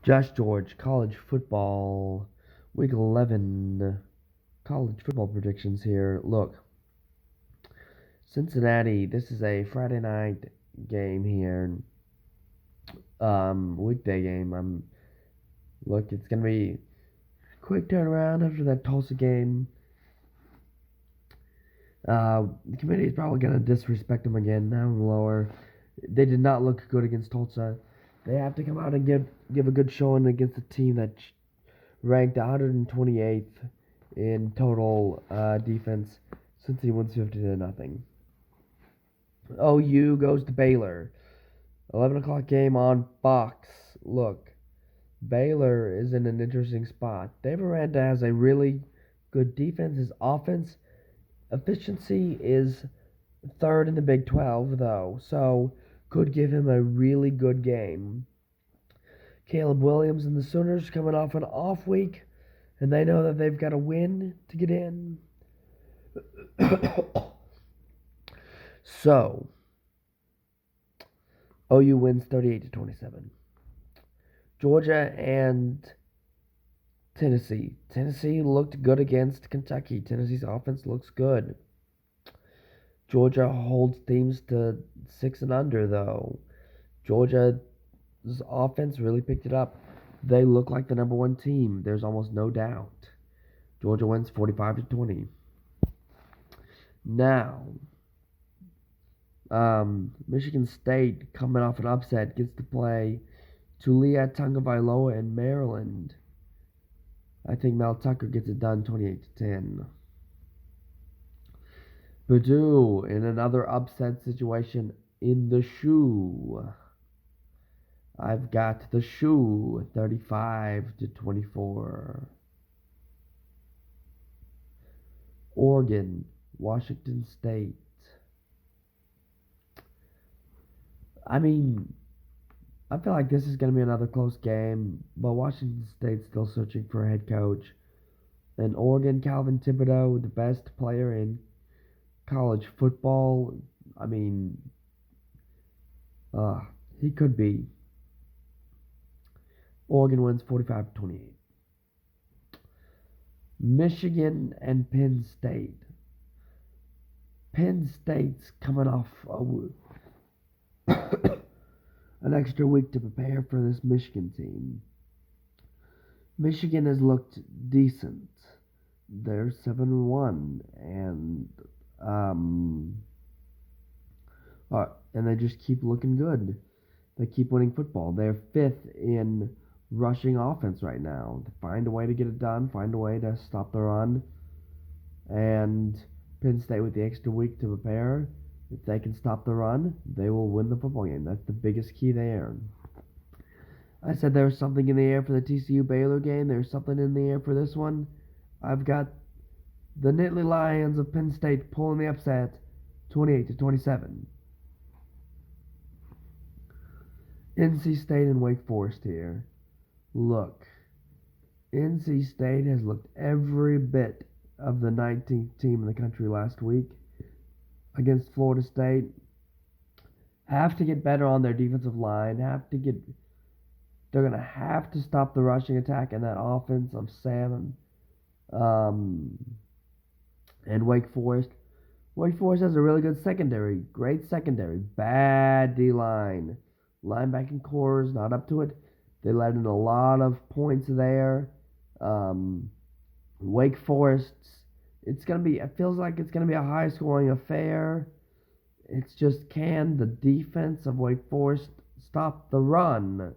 Josh George, college football, week 11, college football predictions here. Look, Cincinnati, this is a Friday night game here, weekday game. Look, it's going to be quick turnaround after that Tulsa game. The committee is probably going to disrespect them again, now lower. They did not look good against Tulsa. They have to come out and give a good showing against a team that ranked 128th in total defense since he wins 50 to nothing. OU goes to Baylor. 11 o'clock game on Fox. Look, Baylor is in an interesting spot. Dave Aranda has a really good defense. His offense efficiency is third in the Big 12, though, so could give him a really good game. Caleb Williams and the Sooners coming off an off week, and they know that they've got to win to get in. So, OU wins 38 to 27. Georgia and Tennessee. Tennessee looked good against Kentucky. Tennessee's offense looks good. Georgia holds teams to 6 and under, though. Georgia's offense really picked it up. They look like the number one team. There's almost no doubt. Georgia wins 45 to 20. Now, Michigan State, coming off an upset, gets to play Tulia Tagovailoa in Maryland. I think Mel Tucker gets it done 28 to 10. Purdue in another upset situation in the shoe. I've got the shoe 35 to 24. Oregon, Washington State. I mean, I feel like this is going to be another close game, but Washington State's still searching for a head coach. And Oregon, Calvin Thibodeau, the best player in college football. I mean, he could be. Oregon wins 45 to 28. Michigan and Penn State. Penn State's coming off an extra week to prepare for this Michigan team. Michigan has looked decent. They're 7-1, and they just keep looking good. They keep winning football. They're fifth in rushing offense right now. Find a way to get it done. Find a way to stop the run. And Penn State with the extra week to prepare. If they can stop the run, they will win the football game. That's the biggest key there. I said there was something in the air for the TCU Baylor game. There's something in the air for this one. I've got the Nittany Lions of Penn State pulling the upset 28 to 27. NC State and Wake Forest here. Look, NC State has looked every bit of the 19th team in the country last week against Florida State. Have to get better on their defensive line. They're going to have to stop the rushing attack and that offense of Salmon and Wake Forest. Wake Forest has a really good secondary. Great secondary. Bad D-line. Linebacking core is not up to it. They let in a lot of points there. Wake Forest, it feels like it's going to be a high-scoring affair. It's just, can the defense of Wake Forest stop the run?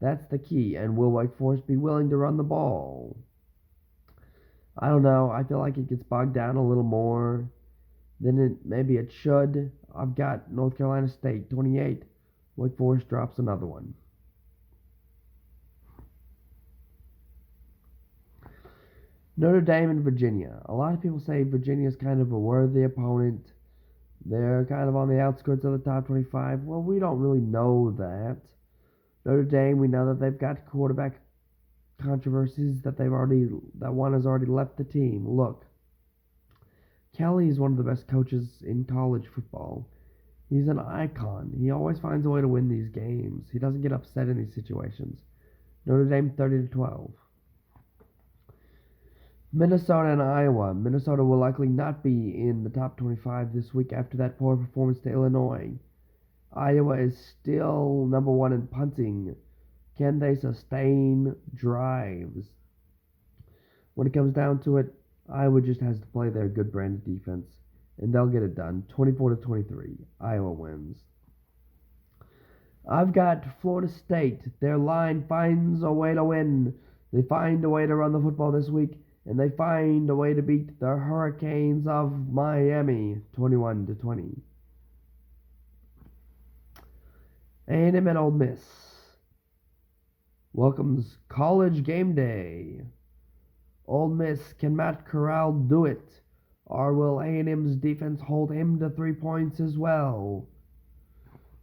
That's the key. And will Wake Forest be willing to run the ball? I don't know. I feel like it gets bogged down a little more than maybe it should. I've got North Carolina State 28. Wake Forest drops another one. Notre Dame and Virginia. A lot of people say Virginia is kind of a worthy opponent. They're kind of on the outskirts of the top 25. Well, we don't really know that. Notre Dame, we know that they've got quarterback controversies that one has already left the team. Look, Kelly is one of the best coaches in college football. He's an icon. He always finds a way to win these games. He doesn't get upset in these situations. Notre Dame 30-12. Minnesota and Iowa. Minnesota will likely not be in the top 25 this week after that poor performance to Illinois. Iowa is still number one in punting. Can they sustain drives? When it comes down to it, Iowa just has to play their good brand of defense, and they'll get it done. 24-23. Iowa wins. I've got Florida State. Their line finds a way to win. They find a way to run the football this week, and they find a way to beat the Hurricanes of Miami 21-20. A&M Ole Miss welcomes College Game Day. Ole Miss, can Matt Corral do it? Or will A&M's defense hold him to 3 points as well?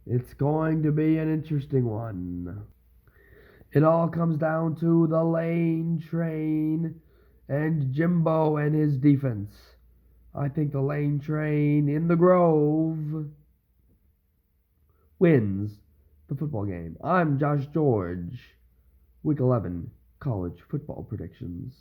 It's going to be an interesting one. It all comes down to the Lane Train and Jimbo and his defense. I think the Lane Train in the Grove wins the football game. I'm Josh George. Week 11 college football predictions.